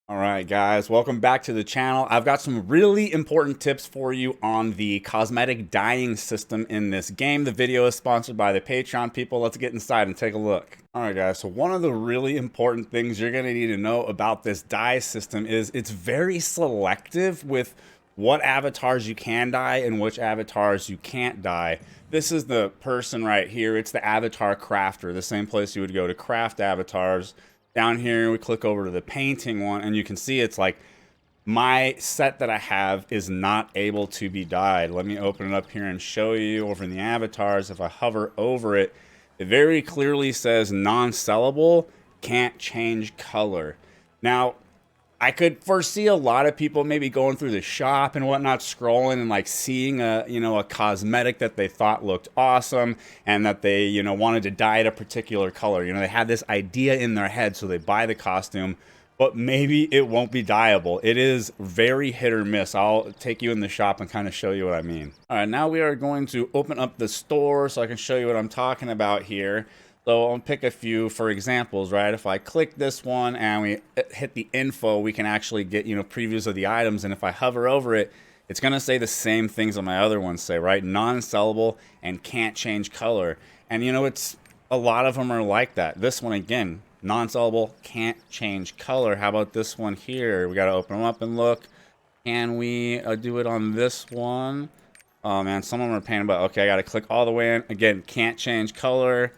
All right, guys, welcome back to the channel. I've got some really important tips for you on the cosmetic dyeing system in this game. The video is sponsored by the Patreon people. Let's get inside and take a look. All right, guys, so one of the really important things you're going to need to know about this dye system is it's very selective with what avatars you can dye and which avatars you can't dye. This is the person right here. It's the avatar crafter, the same place you would go to craft avatars. Down here, we click over to the painting one, and you can see it's like my set that I have is not able to be dyed. Let me open it up here and show you over in the avatars. If I hover over it, it very clearly says non-sellable, can't change color. Now, I could foresee a lot of people maybe going through the shop and whatnot, scrolling and like seeing a cosmetic that they thought looked awesome and that they, wanted to dye it a particular color. They had this idea in their head, so they buy the costume, but maybe it won't be dyeable. It is very hit or miss. I'll take you in the shop and kind of show you what I mean. All right, now we are going to open up the store so I can show you what I'm talking about here. So I'll pick a few for examples, right? If I click this one and we hit the info, we can actually get, previews of the items. And if I hover over it, it's going to say the same things that my other ones say, right? Non-sellable and can't change color. And, it's a lot of them are like that. This one, again, non-sellable, can't change color. How about this one here? We got to open them up and look. Can we do it on this one? Oh, man, some of them are pain about. Okay, I got to click all the way in. Again, can't change color.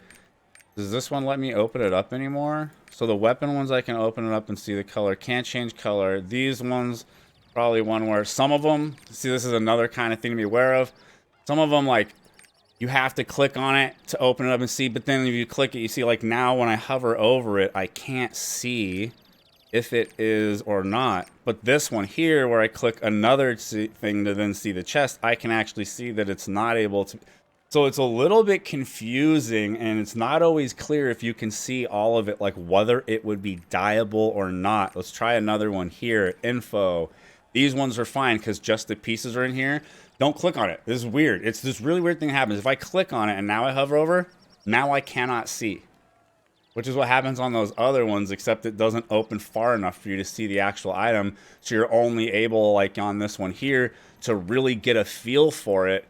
Does this one let me open it up anymore? So the weapon ones, I can open it up and see the color. Can't change color. These ones, probably one where some of them, see, this is another kind of thing to be aware of. Some of them, like, you have to click on it to open it up and see. But then if you click it, you see, like, now when I hover over it, I can't see if it is or not. But this one here, where I click another thing to then see the chest, I can actually see that it's not able to. So it's a little bit confusing, and it's not always clear if you can see all of it, like whether it would be dyeable or not. Let's try another one here. Info. These ones are fine because just the pieces are in here. Don't click on it. This is weird. It's this really weird thing happens. If I click on it and now I hover over, now I cannot see. Which is what happens on those other ones, except it doesn't open far enough for you to see the actual item. So you're only able, like on this one here, to really get a feel for it.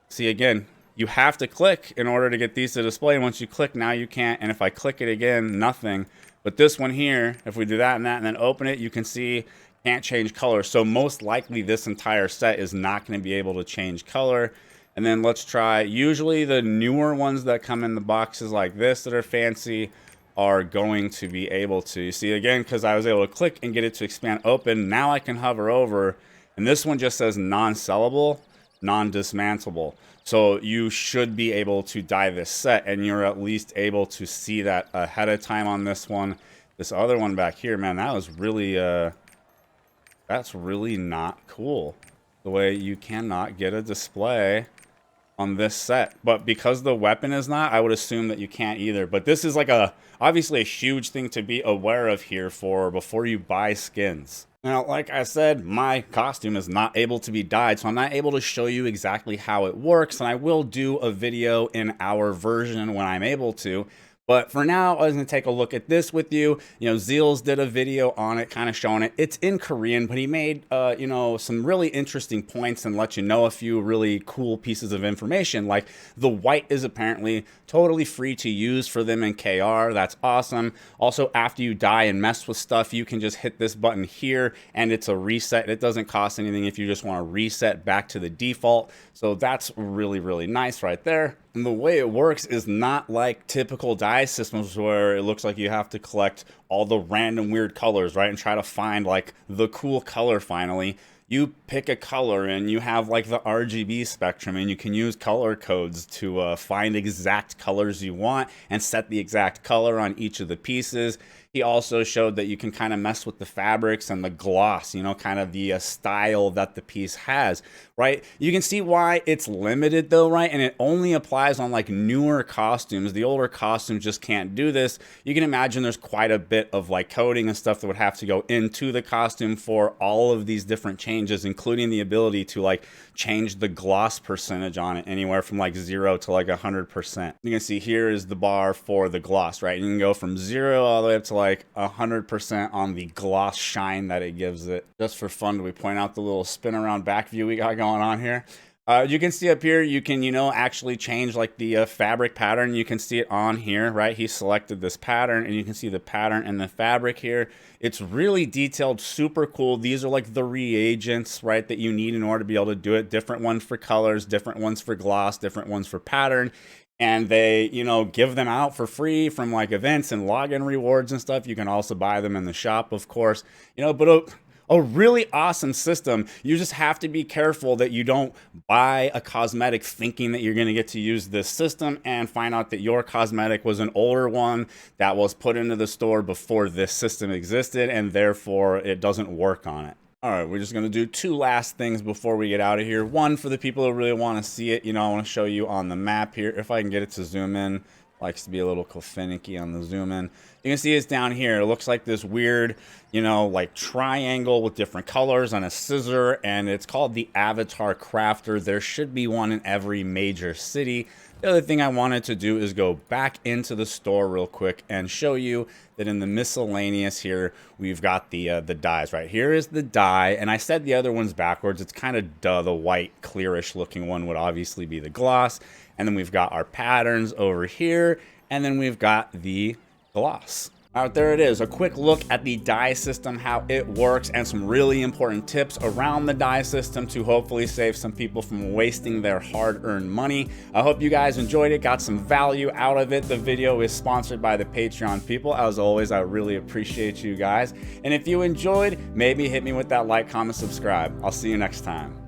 See, again, you have to click in order to get these to display. And once you click, now you can't. And if I click it again, nothing. But this one here, if we do that and that and then open it, you can see can't change color. So most likely this entire set is not going to be able to change color. And then let's try, usually the newer ones that come in the boxes like this that are fancy are going to be able to. You see, again, because I was able to click and get it to expand open, now I can hover over. And this one just says non-sellable, non-dismantleable. So you should be able to dye this set, and you're at least able to see that ahead of time on this one. This other one back here, man, that was really, that's really not cool. The way you cannot get a display on this set. But because the weapon is not, I would assume that you can't either. But this is like obviously a huge thing to be aware of here before you buy skins. Now, like I said, my costume is not able to be dyed, so I'm not able to show you exactly how it works, and I will do a video in our version when I'm able to. But for now, I was going to take a look at this with you. Zeals did a video on it, kind of showing it. It's in Korean, but he made, some really interesting points and let you know a few really cool pieces of information. Like the white is apparently totally free to use for them in KR. That's awesome. Also, after you die and mess with stuff, you can just hit this button here and it's a reset. It doesn't cost anything if you just want to reset back to the default. So that's really, really nice right there. And the way it works is not like typical dye systems where it looks like you have to collect all the random weird colors, right? And try to find like the cool color finally. You pick a color and you have like the RGB spectrum, and you can use color codes to find exact colors you want and set the exact color on each of the pieces. He also showed that you can kind of mess with the fabrics and the gloss, kind of the style that the piece has, right? You can see why it's limited though, right? And it only applies on like newer costumes. The older costumes just can't do this. You can imagine there's quite a bit of like coding and stuff that would have to go into the costume for all of these different changes, including the ability to like change the gloss percentage on it anywhere from like 0 to like 100%. You can see here is the bar for the gloss, right? You can go from 0 all the way up to like like 100% on the gloss shine that it gives it. Just for fun, we point out the little spin around back view we got going on here. You can see up here, you can, actually change like the fabric pattern. You can see it on here, right? He selected this pattern and you can see the pattern and the fabric here. It's really detailed, super cool. These are like the reagents, right, that you need in order to be able to do it. Different ones for colors, different ones for gloss, different ones for pattern. And they, give them out for free from like events and login rewards and stuff. You can also buy them in the shop, of course, but a really awesome system. You just have to be careful that you don't buy a cosmetic thinking that you're going to get to use this system and find out that your cosmetic was an older one that was put into the store before this system existed, and therefore it doesn't work on it. All right, we're just going to do two last things before we get out of here. One, for the people who really want to see it, I want to show you on the map here. If I can get it to zoom in. Likes to be a little finicky on the zoom in. You can see it's down here. It looks like this weird, like triangle with different colors on a scissor, and it's called the Avatar Crafter. There should be one in every major city. The other thing I wanted to do is go back into the store real quick and show you that in the miscellaneous here, we've got the dyes, right? Here is the dye, and I said the other one's backwards. It's kind of duh. The white, clearish looking one would obviously be the gloss. And then we've got our patterns over here, and then we've got the gloss. All right, there it is. A quick look at the dye system, how it works, and some really important tips around the dye system to hopefully save some people from wasting their hard-earned money. I hope you guys enjoyed it, got some value out of it. The video is sponsored by the Patreon people. As always, I really appreciate you guys. And if you enjoyed, maybe hit me with that like, comment, subscribe. I'll see you next time.